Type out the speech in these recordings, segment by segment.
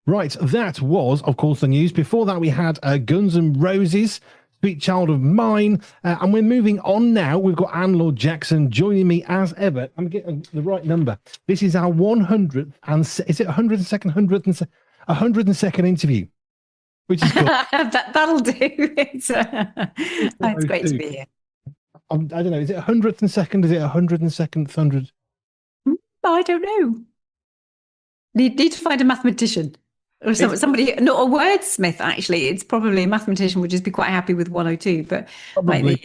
Right, that was, of course, the news. Before that, we had Guns N' Roses, Sweet Child of Mine, and we're moving on now. We've got Laure Jackson joining me as ever. I'm getting the right number. This is our 100th, and is it 102nd, 102nd interview, which is good. That'll do. It's great to 102. be here. I don't know, is it 100th and second? Is it 102nd, 100? I don't know. Need to find a mathematician or somebody, not a wordsmith, actually. It's probably a mathematician would just be quite happy with 102, but like Probably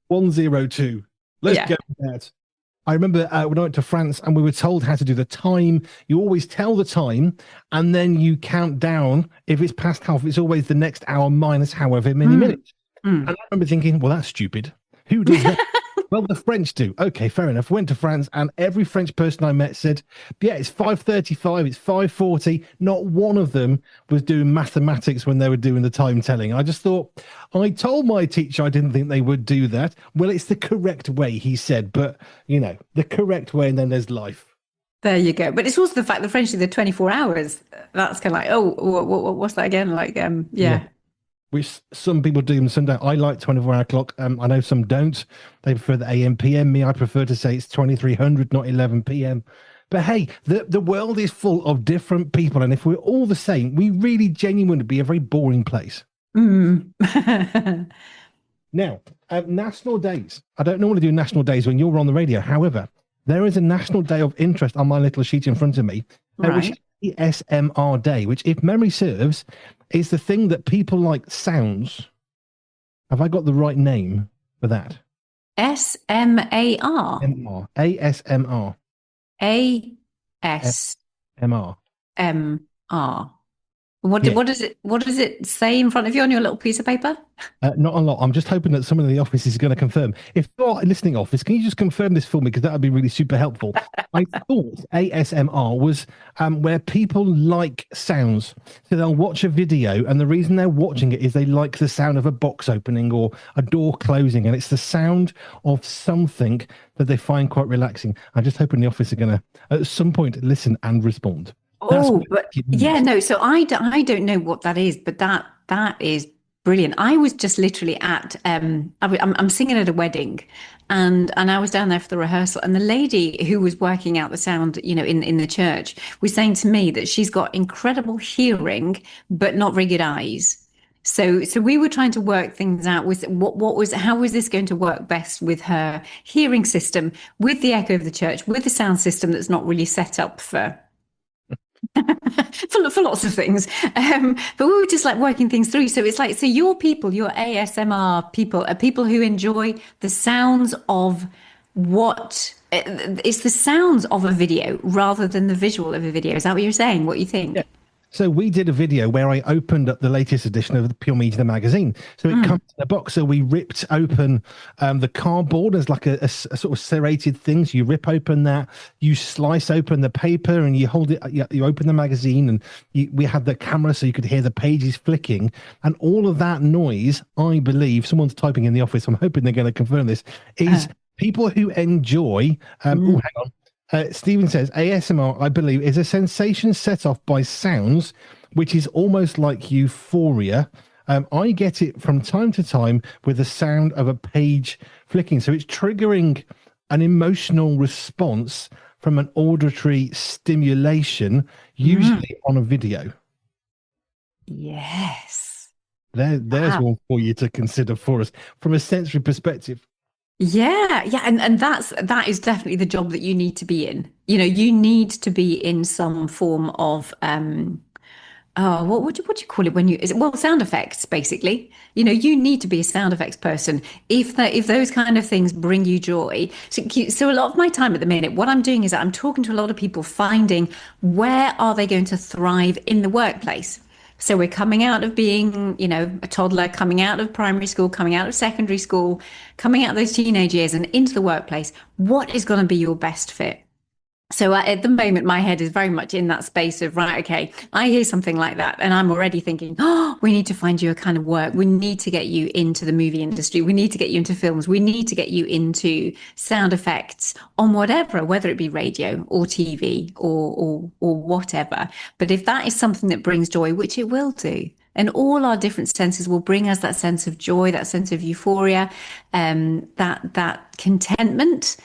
102. Let's yeah. go with that. I remember when I went to France and we were told how to do the time. You always tell the time and then you count down. If it's past half, it's always the next hour minus however many minutes. And I remember thinking, well, that's stupid. Who does that? Well, the French do. Okay, fair enough. Went to France and every French person I met said, yeah, it's 5:35, it's 5:40. Not one of them was doing mathematics when they were doing the time telling. I just thought, I told my teacher I didn't think they would do that. Well, it's the correct way, he said, but, the correct way, and then there's life. There you go. But it's also the fact the French do the 24 hours. That's kind of like, oh, what's that again? Like, yeah. Which some people do and some don't. I like 24-hour clock. I know some don't. They prefer the AM, PM. Me, I prefer to say it's 2300, not 11 PM. But hey, the world is full of different people. And if we're all the same, we really genuinely would be a very boring place. Now, national days. I don't normally do national days when you're on the radio. However, there is a national day of interest on my little sheet in front of me, which is the ASMR Day, which, if memory serves, is the thing that people like sounds. Have I got the right name for that? SMAR. ASMR. ASMR. What Yeah. what does it say in front of you on your little piece of paper? Not a lot. I'm just hoping that someone in the office is going to confirm. If you're listening office, can you just confirm this for me? Because that would be really super helpful. I thought ASMR was where people like sounds. So they'll watch a video, and the reason they're watching it is they like the sound of a box opening or a door closing, and it's the sound of something that they find quite relaxing. I'm just hoping the office are going to, at some point, listen and respond. Oh, but yeah, no. So I don't know what that is, but that is brilliant. I was just literally at I'm singing at a wedding, and I was down there for the rehearsal, and the lady who was working out the sound, in the church, was saying to me that she's got incredible hearing, but not very good eyes. So we were trying to work things out with how was this going to work best with her hearing system, with the echo of the church, with the sound system that's not really set up for for lots of things. But we were just like working things through. So it's like, so your ASMR people are people who enjoy the sounds of it's the sounds of a video rather than the visual of a video. Is that what you're saying? What you think? Yeah. So we did a video where I opened up the latest edition of the Pure Media magazine. So it comes in a box. So we ripped open the cardboard as like a sort of serrated thing. So you rip open that, you slice open the paper, and you hold it. You open the magazine, and we had the camera so you could hear the pages flicking, and all of that noise. I believe someone's typing in the office. I'm hoping they're going to confirm this. Is people who enjoy. Oh, hang on. Stephen says ASMR, I believe, is a sensation set off by sounds, which is almost like euphoria. I get it from time to time with the sound of a page flicking. So it's triggering an emotional response from an auditory stimulation, usually on a video. Yes. There's one for you to consider for us from a sensory perspective. Yeah, and that is definitely the job that you need to be in. You need to be in some form of what do you call it when sound effects, basically. You need to be a sound effects person if those kind of things bring you joy. So a lot of my time at the minute, what I'm doing is I'm talking to a lot of people, finding where are they going to thrive in the workplace. So we're coming out of being, a toddler, coming out of primary school, coming out of secondary school, coming out of those teenage years and into the workplace. What is going to be your best fit? So at the moment, my head is very much in that space of, right, okay, I hear something like that, and I'm already thinking, oh, we need to find you a kind of work. We need to get you into the movie industry. We need to get you into films. We need to get you into sound effects on whatever, whether it be radio or TV or whatever. But if that is something that brings joy, which it will do, and all our different senses will bring us that sense of joy, that sense of euphoria, that contentment.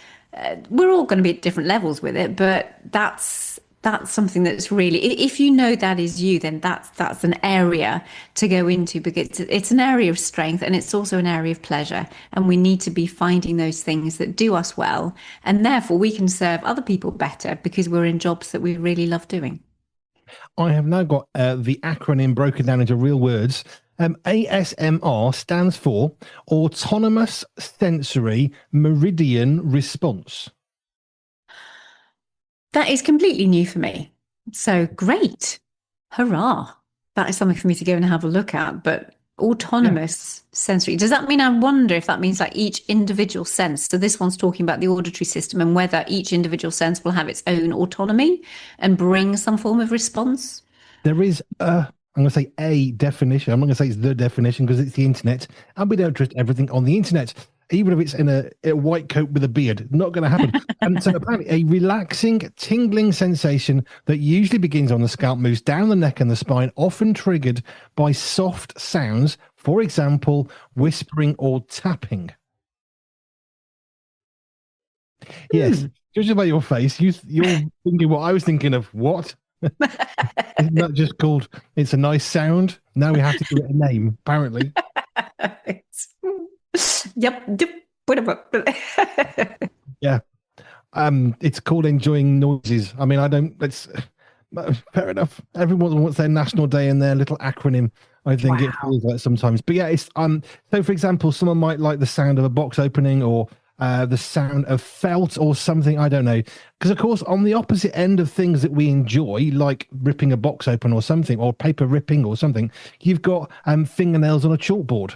We're all going to be at different levels with it, but that's something that's really, if you know that is you, then that's an area to go into, because it's an area of strength and it's also an area of pleasure, and we need to be finding those things that do us well, and therefore we can serve other people better because we're in jobs that we really love doing. I have now got the acronym broken down into real words. ASMR stands for Autonomous Sensory Meridian Response. That is completely new for me. So great. Hurrah. That is something for me to go and have a look at. But autonomous sensory, does that mean, I wonder if that means like each individual sense? So this one's talking about the auditory system and whether each individual sense will have its own autonomy and bring some form of response. There is I'm going to say a definition. I'm not going to say it's the definition because it's the internet, and we don't trust everything on the internet, even if it's in a white coat with a beard. Not going to happen. And so apparently a relaxing, tingling sensation that usually begins on the scalp, moves down the neck and the spine, often triggered by soft sounds, for example, whispering or tapping. Yes, judging by your face, you're thinking what I was thinking of. What? Isn't that just called, it's a nice sound? Now we have to give it a name, apparently. Yep. Yeah. It's called enjoying noises. I mean, I don't, it's fair enough. Everyone wants their national day and their little acronym. I think it feels like sometimes. But yeah, it's so for example, someone might like the sound of a box opening, or the sound of felt or something. I don't know. Because, of course, on the opposite end of things that we enjoy, like ripping a box open or something, or paper ripping or something, you've got fingernails on a chalkboard.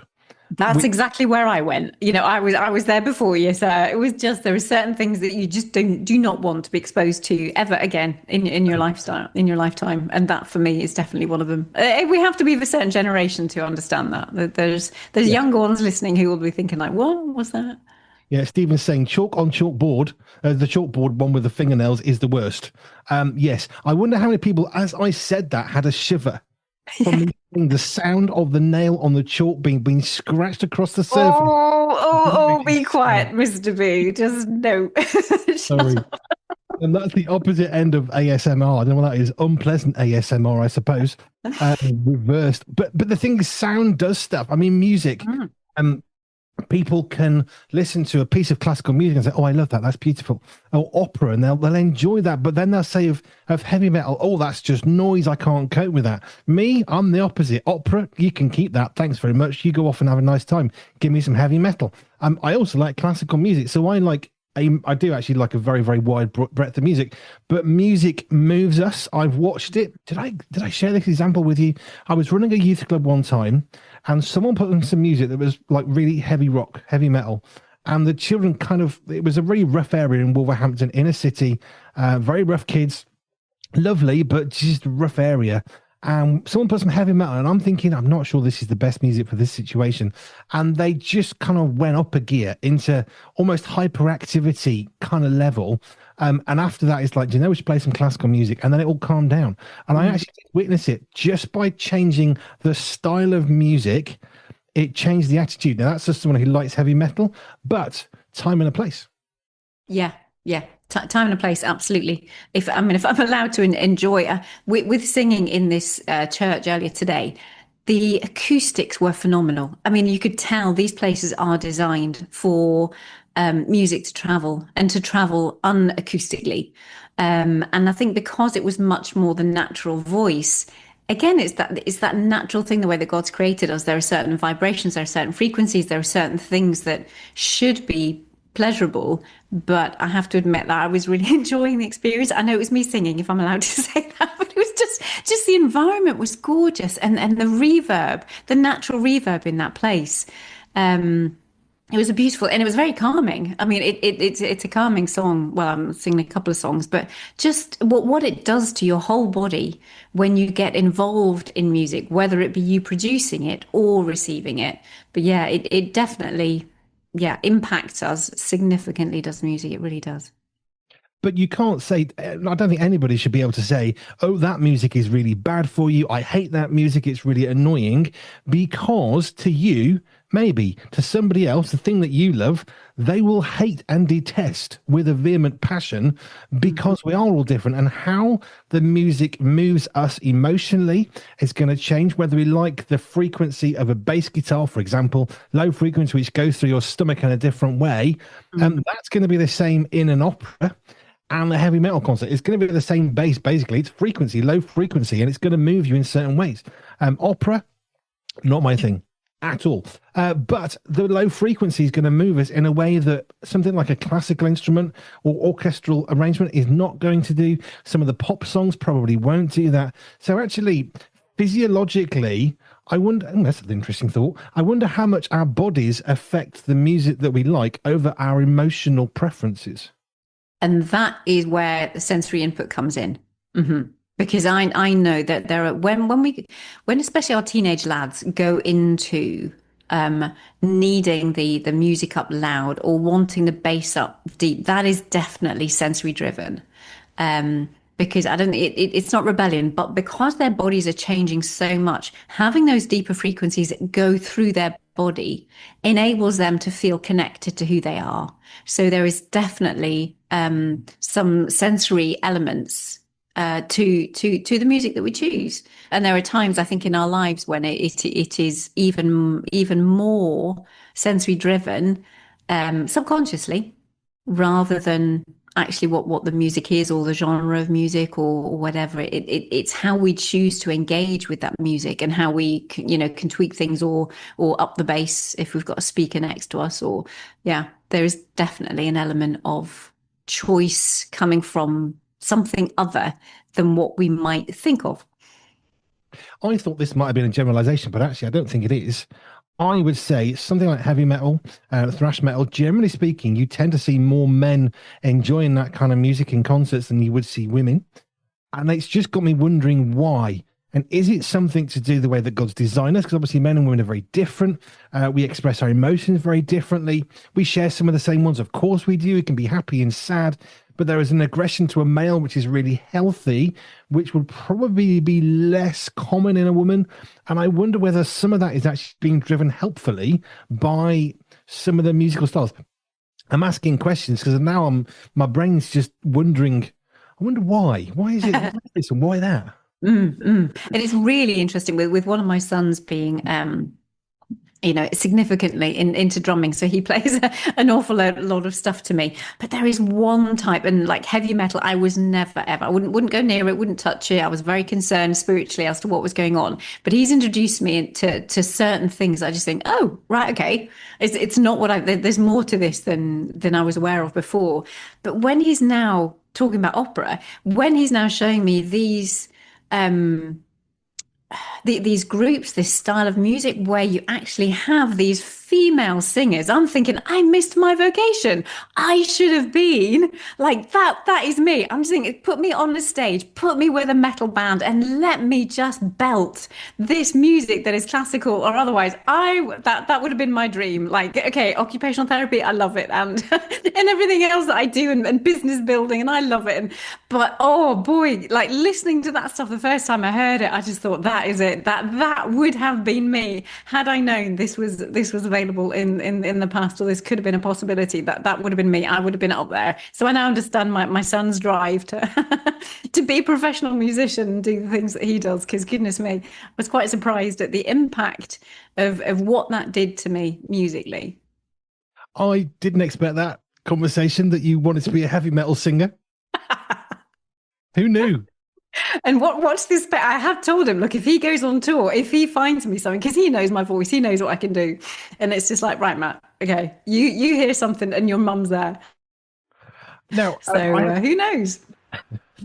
That's exactly where I went. You know, I was there before you. So it was just, there are certain things that you just do not want to be exposed to ever again in your lifetime. And that for me is definitely one of them. We have to be of a certain generation to understand that. There's younger ones listening who will be thinking like, what was that? Yeah, Stephen's saying chalk on chalkboard. The chalkboard one with the fingernails is the worst. Yes, I wonder how many people, as I said that, had a shiver from the sound of the nail on the chalk being scratched across the surface. Be quiet, Mr. B. Just no. Sorry. And that's the opposite end of ASMR. I don't know what that is. Unpleasant ASMR, I suppose. Reversed. But the thing is, sound does stuff. I mean, music. People can listen to a piece of classical music and say, "Oh, I love that. That's beautiful." Or opera, and they'll enjoy that. But then they'll say of heavy metal, "Oh, that's just noise. I can't cope with that." Me, I'm the opposite. Opera, you can keep that. Thanks very much. You go off and have a nice time. Give me some heavy metal. I also like classical music, so I do actually like a very, very wide breadth of music, but music moves us. I've watched it. Did I share this example with you? I was running a youth club one time, and someone put on some music that was like really heavy rock, heavy metal. And the children it was a really rough area in Wolverhampton, inner city, very rough kids, lovely, but just a rough area. And someone put some heavy metal, and I'm thinking, I'm not sure this is the best music for this situation. And they just kind of went up a gear into almost hyperactivity kind of level. And after that, it's like, do you know, we should play some classical music, and then it all calmed down. And I actually witnessed it just by changing the style of music. It changed the attitude. Now, that's just someone who likes heavy metal, but time and a place. Yeah. Time and a place, absolutely. If I'm allowed to enjoy with singing in this church earlier today, the acoustics were phenomenal. I mean, you could tell these places are designed for music to travel and to travel unacoustically. And I think because it was much more the natural voice. Again, it's that natural thing, the way that God's created us. There are certain vibrations, there are certain frequencies, there are certain things that should be pleasurable, but I have to admit that I was really enjoying the experience. I know it was me singing, if I'm allowed to say that, but it was just the environment was gorgeous, and the reverb, the natural reverb in that place. It was a beautiful, and it was very calming. I mean, it's a calming song. Well, I'm singing a couple of songs, but just what it does to your whole body when you get involved in music, whether it be you producing it or receiving it. But yeah, it definitely, yeah, impacts us significantly, does music. It really does. But you can't say, I don't think anybody should be able to say, oh, that music is really bad for you. I hate that music. It's really annoying. Because to you, maybe to somebody else, the thing that you love, they will hate and detest with a vehement passion because we are all different. And how the music moves us emotionally is going to change, whether we like the frequency of a bass guitar, for example, low frequency, which goes through your stomach in a different way. And that's going to be the same in an opera and a heavy metal concert. It's going to be the same bass, basically. It's frequency, low frequency, and it's going to move you in certain ways. Opera, not my thing at all. But the low frequency is going to move us in a way that something like a classical instrument or orchestral arrangement is not going to do. Some of the pop songs probably won't do that. So actually, physiologically, I wonder, and that's an interesting thought, I wonder how much our bodies affect the music that we like over our emotional preferences. And that is where the sensory input comes in. Because I know that there are when especially our teenage lads go into needing the music up loud or wanting the bass up deep, that is definitely sensory driven. Because I don't it's not rebellion, but because their bodies are changing so much, having those deeper frequencies go through their body enables them to feel connected to who they are. So there is definitely some sensory elements to the music that we choose. And there are times I think in our lives when it is even more sensory driven, subconsciously, rather than actually what the music is or the genre of music or whatever. It's how we choose to engage with that music and how we can tweak things or up the bass if we've got a speaker next to us. Or yeah, there is definitely an element of choice coming from something other than what we might think of. I thought this might have been a generalization, but actually, I don't think it is. I would say something like heavy metal, thrash metal, generally speaking, you tend to see more men enjoying that kind of music in concerts than you would see women. And it's just got me wondering why. And is it something to do the way that God's designed us? Because obviously men and women are very different. We express our emotions very differently. We share some of the same ones. Of course we do. We can be happy and sad. But there is an aggression to a male which is really healthy, which would probably be less common in a woman. And I wonder whether some of that is actually being driven helpfully by some of the musical styles. I'm asking questions because now my brain's just wondering, I wonder why. Why is it why this and why that? And it's really interesting with one of my sons being significantly into drumming. So he plays an awful lot of stuff to me. But there is one type, and like heavy metal, I was never ever, I wouldn't go near it, wouldn't touch it. I was very concerned spiritually as to what was going on. But he's introduced me to certain things. I just think, oh, right, okay. It's not what there's more to this than I was aware of before. But when he's now talking about opera, when he's now showing me these groups, this style of music where you actually have these female singers, I'm thinking, I missed my vocation. I should have been like that. That is me. I'm just thinking, put me on the stage, put me with a metal band and let me just belt this music that is classical or otherwise. That would have been my dream. Like, okay, occupational therapy, I love it. And and everything else that I do and business building, and I love it. But oh boy, like listening to that stuff the first time I heard it, I just thought that is it. That would have been me had I known this was available in the past, or this could have been a possibility. That would have been me. I would have been up there. So I now understand my son's drive to to be a professional musician and do the things that he does. Because goodness me, I was quite surprised at the impact of what that did to me musically. I didn't expect that conversation that you wanted to be a heavy metal singer. Who knew? And what's this? I have told him, look, if he goes on tour, if he finds me something, because he knows my voice, he knows what I can do, and it's just like, right, Matt, okay, you hear something, and your mum's there. Now, so who knows?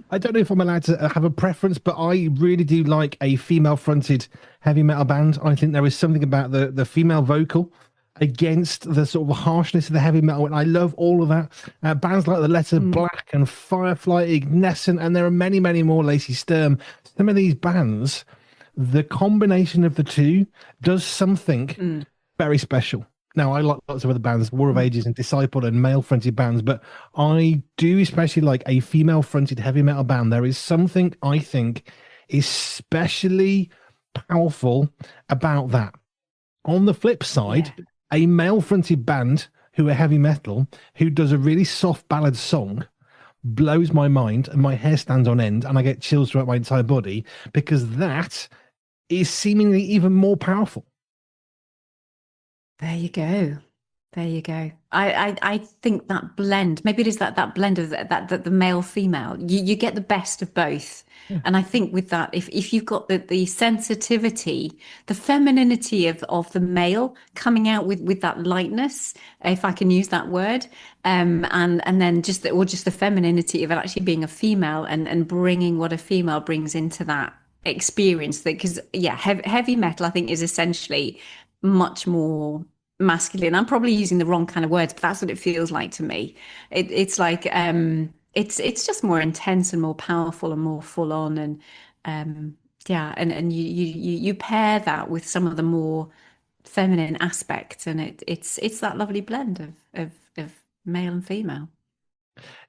I don't know if I'm allowed to have a preference, but I really do like a female-fronted heavy metal band. I think there is something about the female vocal against the sort of harshness of the heavy metal, and I love all of that. Bands like The Letter Black and Firefly, Ignescent, and there are many, many more, Lacey Sturm. Some of these bands, the combination of the two does something very special. Now, I like lots of other bands, War of Ages and Disciple and male-fronted bands, but I do especially like a female-fronted heavy metal band. There is something I think especially powerful about that. On the flip side, a male-fronted band who are heavy metal, who does a really soft ballad song, blows my mind and my hair stands on end and I get chills throughout my entire body, because that is seemingly even more powerful. There you go. There you go. I think that blend, maybe it is that blend of that the male female, you get the best of both. And I think with that, if you've got the sensitivity, the femininity of the male coming out with that lightness, if I can use that word, and then just the femininity of it actually being a female and bringing what a female brings into that experience, because heavy metal I think is essentially much more masculine. I'm probably using the wrong kind of words, but that's what it feels like to me. It's like it's just more intense and more powerful and more full on, and and you pair that with some of the more feminine aspects, and it's that lovely blend of male and female.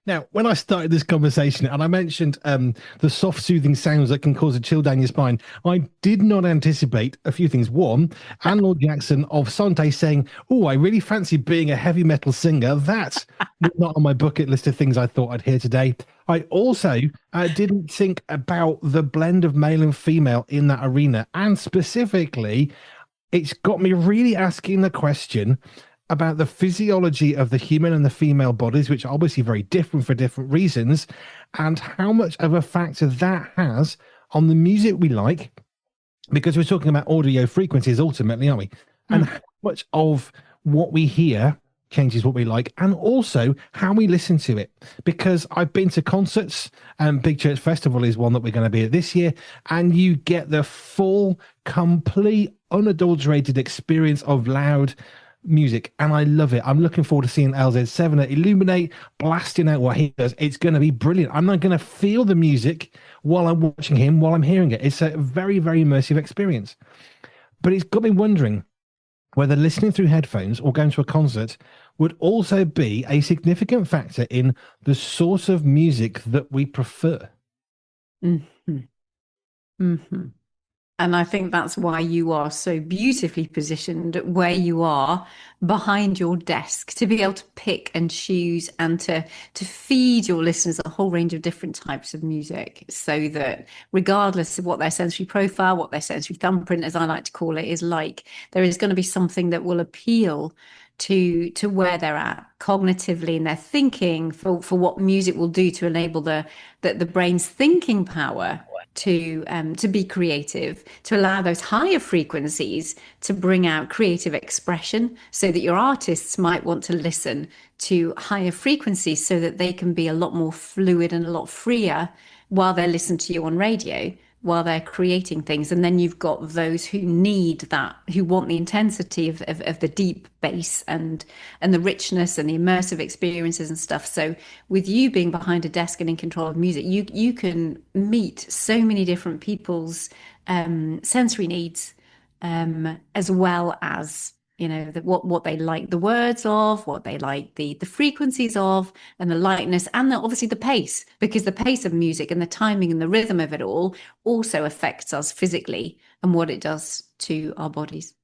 Now, when I started this conversation and I mentioned the soft, soothing sounds that can cause a chill down your spine, I did not anticipate a few things. One, Anne Laure Jackson of Sante saying, "Oh, I really fancy being a heavy metal singer." That's not on my bucket list of things I thought I'd hear today. I also didn't think about the blend of male and female in that arena. And specifically, it's got me really asking the question about the physiology of the human and the female bodies, which are obviously very different for different reasons, and how much of a factor that has on the music we like, because we're talking about audio frequencies ultimately, aren't we? And how much of what we hear changes what we like, and also how we listen to it. Because I've been to concerts, and Big Church Festival is one that we're going to be at this year, and you get the full, complete, unadulterated experience of loud music, and I love it. I'm looking forward to seeing LZ7 at Illuminate blasting out what he does. It's going to be brilliant. I'm not going to feel the music while I'm watching him, while I'm hearing it. It's a very, very immersive experience. But it's got me wondering whether listening through headphones or going to a concert would also be a significant factor in the sort of music that we prefer. And I think that's why you are so beautifully positioned where you are behind your desk, to be able to pick and choose and to feed your listeners a whole range of different types of music, so that regardless of what their sensory profile, what their sensory thumbprint, as I like to call it, is like, there is going to be something that will appeal to where they're at cognitively in their thinking, for what music will do to enable the brain's thinking power to be creative, to allow those higher frequencies to bring out creative expression, so that your artists might want to listen to higher frequencies so that they can be a lot more fluid and a lot freer while they listen to you on radio, while they're creating things. And then you've got those who need that, who want the intensity of the deep bass and the richness and the immersive experiences and stuff. So with you being behind a desk and in control of music, you can meet so many different people's sensory needs, as well as, you know, what they like the words of, what they like the frequencies of, and the lightness, and obviously the pace, because the pace of music and the timing and the rhythm of it all also affects us physically and what it does to our bodies.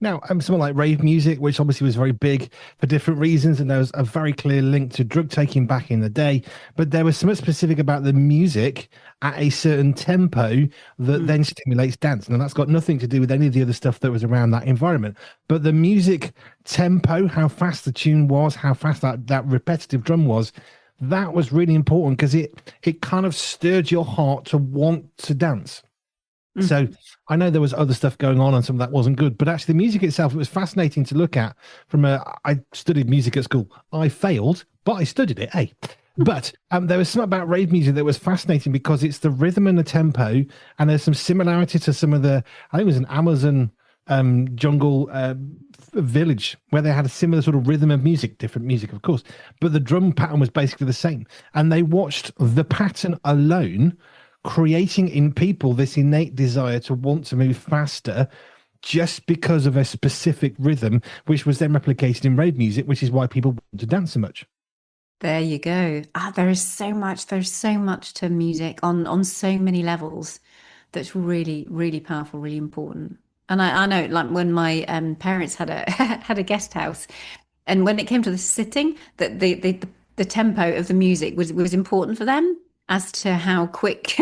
Now, something like rave music, which obviously was very big for different reasons, and there was a very clear link to drug taking back in the day, but there was something specific about the music at a certain tempo that then stimulates dance. Now, that's got nothing to do with any of the other stuff that was around that environment, but the music tempo, how fast the tune was, how fast that repetitive drum was, that was really important, because it kind of stirred your heart to want to dance. So I know there was other stuff going on and some of that wasn't good, but actually the music itself, it was fascinating to look at. I studied music at school. I failed, but I studied it, eh? But there was something about rave music that was fascinating, because it's the rhythm and the tempo, and there's some similarity to some of the, I think it was an Amazon jungle village where they had a similar sort of rhythm of music, different music, of course, but the drum pattern was basically the same. And they watched the pattern alone creating in people this innate desire to want to move faster just because of a specific rhythm, which was then replicated in rave music, which is why people want to dance so much. There you go. There's so much to music on so many levels that's really, really powerful, really important. And I know, like when my parents had a had a guest house, and when it came to the sitting, that the tempo of the music was important for them as to how quick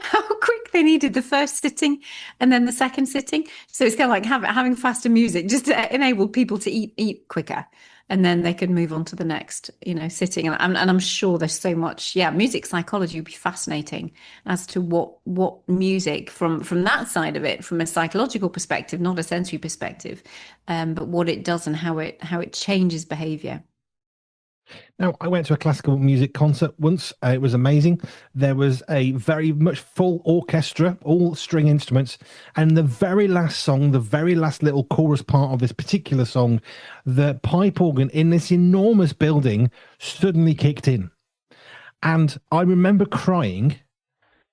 how quick they needed the first sitting and then the second sitting. So it's kind of like having faster music just to enable people to eat quicker, and then they could move on to the next, sitting. And I'm sure there's so much, music psychology would be fascinating as to what music from that side of it, from a psychological perspective, not a sensory perspective, but what it does and how it changes behavior. Now, I went to a classical music concert once. It was amazing. There was a very much full orchestra, all string instruments. And the very last song, the very last little chorus part of this particular song, the pipe organ in this enormous building suddenly kicked in. And I remember crying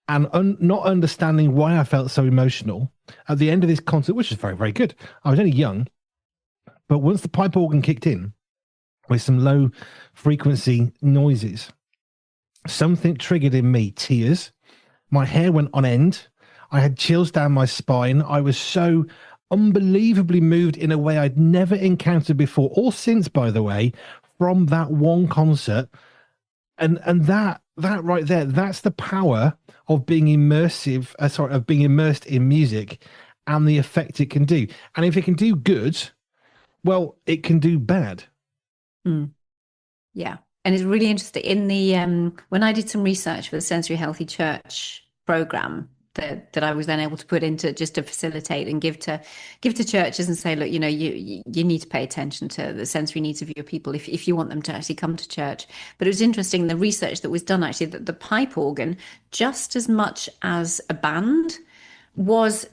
and not understanding why I felt so emotional at the end of this concert, which was very, very good. I was only young. But once the pipe organ kicked in, with some low frequency noises, something triggered in me tears. My hair went on end. I had chills down my spine. I was so unbelievably moved in a way I'd never encountered before or since, by the way, from that one concert. And that right there, that's the power of being of being immersed in music and the effect it can do. And if it can do good, well, it can do bad. Mm. Yeah. And it's really interesting in the when I did some research for the Sensory Healthy Church program that I was then able to put into just to facilitate and give to churches and say, look, you need to pay attention to the sensory needs of your people if you want them to actually come to church. But it was interesting, the research that was done actually, that the pipe organ, just as much as a band, was,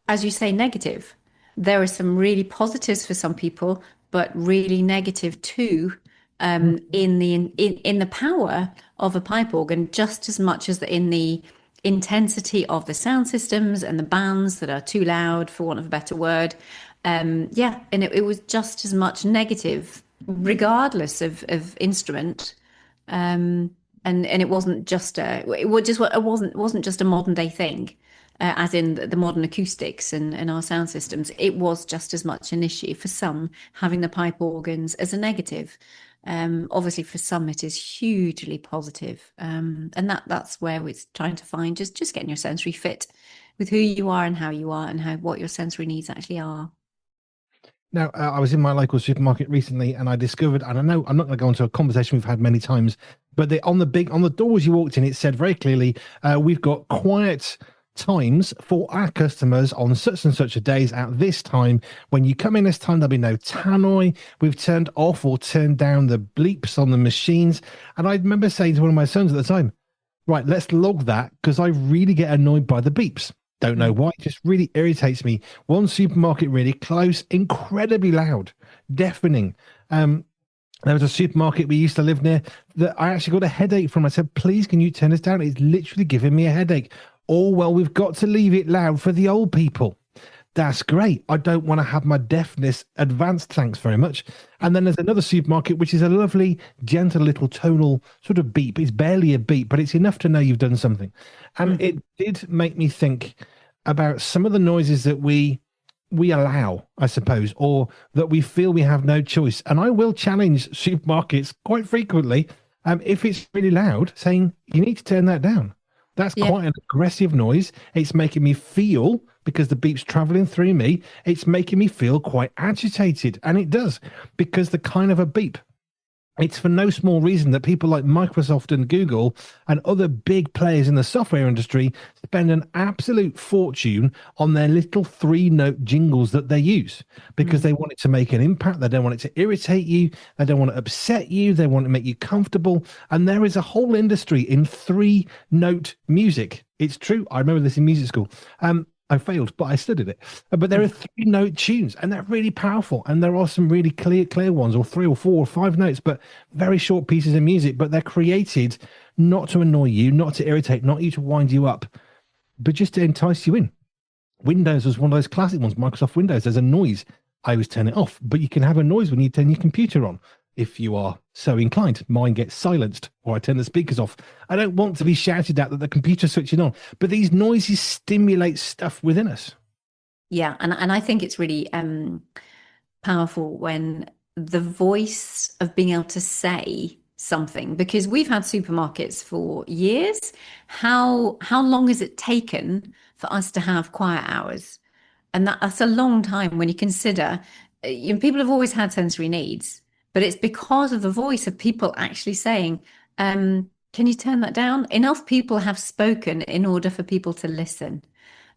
as you say, negative. There are some really positives for some people, but really negative too, in the power of a pipe organ, just as much as in the intensity of the sound systems and the bands that are too loud, for want of a better word. And it was just as much negative, regardless of instrument. And it wasn't just it wasn't just a modern day thing. As in the modern acoustics and our sound systems, it was just as much an issue for some having the pipe organs as a negative. Obviously, for some, it is hugely positive. And that's where it's trying to find just getting your sensory fit with who you are and how you are and what your sensory needs actually are. Now, I was in my local supermarket recently, and I discovered, and I know I'm not going to go into a conversation we've had many times, but on the doors you walked in, it said very clearly, we've got quiet times for our customers on such and such a days at this time. When you come in this time, there'll be no tannoy. We've turned off or turned down the bleeps on the machines. And I remember saying to one of my sons at the time, right, let's log that, because I really get annoyed by the beeps. Don't know why, it just really irritates me. One supermarket really close, incredibly loud, deafening. There was a supermarket we used to live near that I actually got a headache from. I said, please, can you turn this down? It's literally giving me a headache. Oh, well, we've got to leave it loud for the old people. That's great. I don't want to have my deafness advanced, thanks very much. And then there's another supermarket, which is a lovely, gentle little tonal sort of beep. It's barely a beep, but it's enough to know you've done something. And it did make me think about some of the noises that we allow, I suppose, or that we feel we have no choice. And I will challenge supermarkets quite frequently, if it's really loud, saying, you need to turn that down. That's quite an aggressive noise. It's making me feel, because the beep's traveling through me, it's making me feel quite agitated. And it does, because the kind of a beep, it's for no small reason that people like Microsoft and Google and other big players in the software industry spend an absolute fortune on their little 3-note jingles that they use, because they want it to make an impact. They don't want it to irritate you. They don't want to upset you. They want to make you comfortable. And there is a whole industry in 3-note music. It's true. I remember this in music school. I failed, but I studied it. But there are 3-note tunes, and they're really powerful. And there are some really clear ones, or 3 or 4 or 5 notes, but very short pieces of music. But they're created not to annoy you, not to irritate, not you to wind you up, but just to entice you in. Windows was one of those classic ones. Microsoft Windows, there's a noise. I always turn it off, but you can have a noise when you turn your computer on, if you are so inclined. Mine gets silenced, or I turn the speakers off. I don't want to be shouted at that the computer's switching on, but these noises stimulate stuff within us. Yeah, and I think it's really powerful when the voice of being able to say something, because we've had supermarkets for years. How long has it taken for us to have quiet hours? And that's a long time when you consider, people have always had sensory needs, but it's because of the voice of people actually saying, can you turn that down? Enough people have spoken in order for people to listen.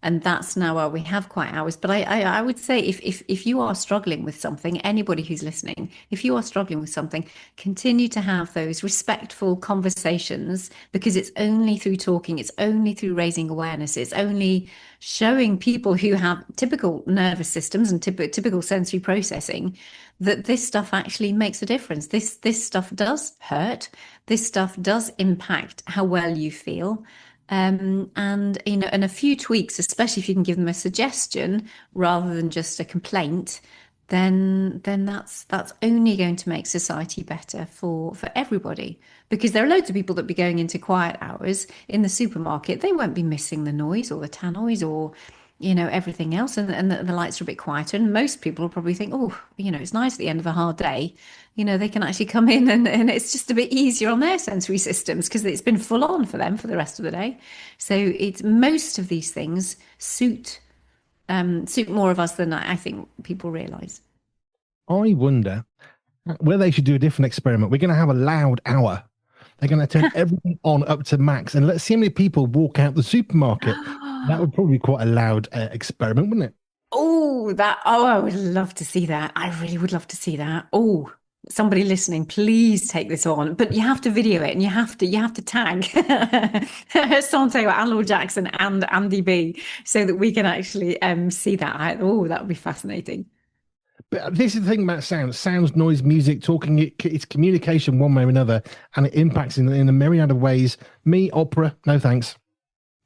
And that's now why we have quiet hours. But I would say if you are struggling with something, anybody who's listening, if you are struggling with something, continue to have those respectful conversations, because it's only through talking, it's only through raising awareness, it's only showing people who have typical nervous systems and typical sensory processing that this stuff actually makes a difference. This stuff does hurt. This stuff does impact how well you feel. And in a few tweaks, especially if you can give them a suggestion rather than just a complaint, then that's only going to make society better for everybody. Because there are loads of people that be going into quiet hours in the supermarket. They won't be missing the noise or the tannoys or everything else, and the lights are a bit quieter. And most people will probably think, oh, it's nice at the end of a hard day. They can actually come in and it's just a bit easier on their sensory systems because it's been full on for them for the rest of the day. So it's most of these things suit more of us than I think people realise. I wonder whether they should do a different experiment. We're going to have a loud hour. They're going to turn everything on up to max, and let's see how many people walk out the supermarket. That would probably be quite a loud experiment, wouldn't it? I would love to see that. I really would love to see that. Oh, somebody listening, please take this on, but you have to video it, and you have to tag Sante or Laure Jackson and Andy B, so that we can actually see that. Oh, that would be fascinating. But this is the thing about sounds, noise, music, talking. It's communication one way or another, and it impacts in a myriad of ways. Me, opera, no thanks.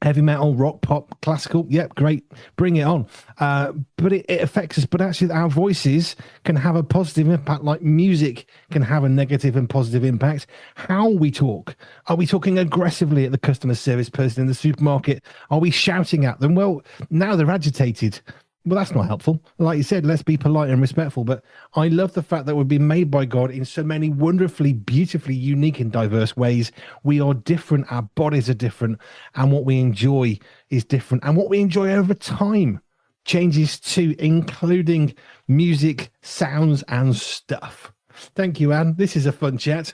Heavy metal, rock, pop, classical, yep, great, bring it on. But it affects us. But actually, our voices can have a positive impact, like music can have a negative and positive impact. How we talk. Are we talking aggressively at the customer service person in the supermarket? Are we shouting at them? Well, now they're agitated. Well, that's not helpful. Like you said, let's be polite and respectful. But I love the fact that we've been made by God in so many wonderfully, beautifully unique and diverse ways. We are different. Our bodies are different. And what we enjoy is different. And what we enjoy over time changes too, including music, sounds, and stuff. Thank you, Anne. This is a fun chat.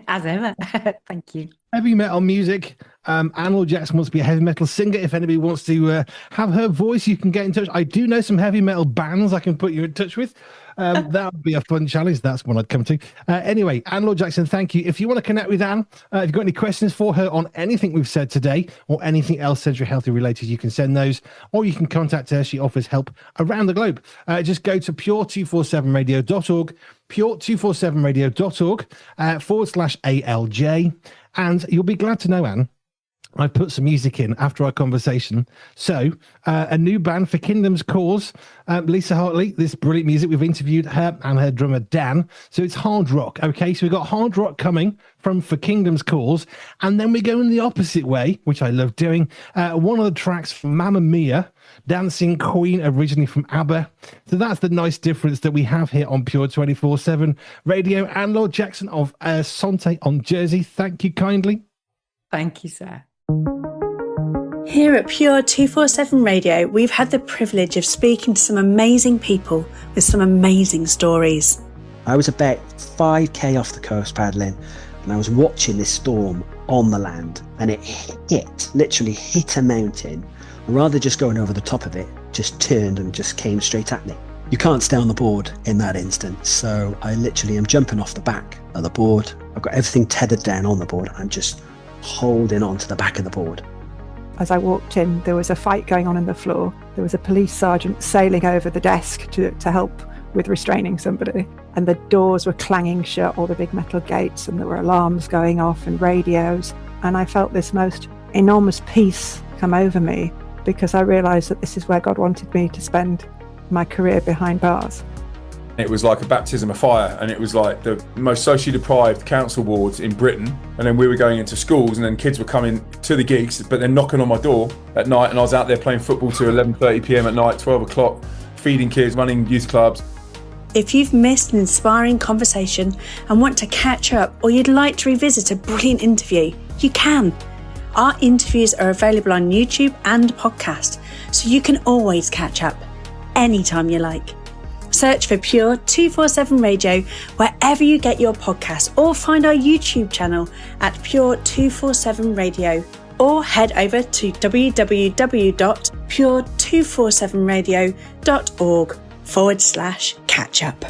As ever. Thank you. Heavy metal music. Laure Jackson wants to be a heavy metal singer. If anybody wants to have her voice, you can get in touch. I do know some heavy metal bands I can put you in touch with. That would be a fun challenge. That's one I'd come to. Anyway, Laure Jackson, thank you. If you want to connect with Anne, if you've got any questions for her on anything we've said today or anything else sensory healthy related, you can send those, or you can contact her. She offers help around the globe. Just go to pure247radio.org, pure247radio.org /ALJ. And you'll be glad to know, Anne, I've put some music in after our conversation. So a new band for Kingdom's Cause, Lisa Hartley, this brilliant music. We've interviewed her and her drummer, Dan. So it's hard rock. Okay, so we've got hard rock coming from For Kingdom's Cause. And then we go in the opposite way, which I love doing. One of the tracks from Mamma Mia, Dancing Queen, originally from ABBA. So that's the nice difference that we have here on Pure 24/7 Radio. And Laure Jackson of Sante on Jersey, thank you kindly. Thank you, sir. Here at Pure 247 Radio, we've had the privilege of speaking to some amazing people with some amazing stories. I was about 5k off the coast paddling, and I was watching this storm on the land, and it literally hit a mountain. Rather than just going over the top of it, just turned and just came straight at me. You can't stay on the board in that instance, so I literally am jumping off the back of the board. I've got everything tethered down on the board, and I'm just holding on to the back of the board. As I walked in, there was a fight going on the floor. There was a police sergeant sailing over the desk to help with restraining somebody. And the doors were clanging shut, all the big metal gates, and there were alarms going off and radios. And I felt this most enormous peace come over me, because I realised that this is where God wanted me to spend my career behind bars. It was like a baptism of fire, and it was like the most socially deprived council wards in Britain. And then we were going into schools, and then kids were coming to the gigs, but then knocking on my door at night, and I was out there playing football till 11:30 p.m. at night, 12 o'clock, feeding kids, running youth clubs. If you've missed an inspiring conversation and want to catch up, or you'd like to revisit a brilliant interview, you can. Our interviews are available on YouTube and podcast, so you can always catch up anytime you like. Search for Pure 247 Radio wherever you get your podcasts, or find our YouTube channel at Pure 247 Radio, or head over to www.pure247radio.org/catch up.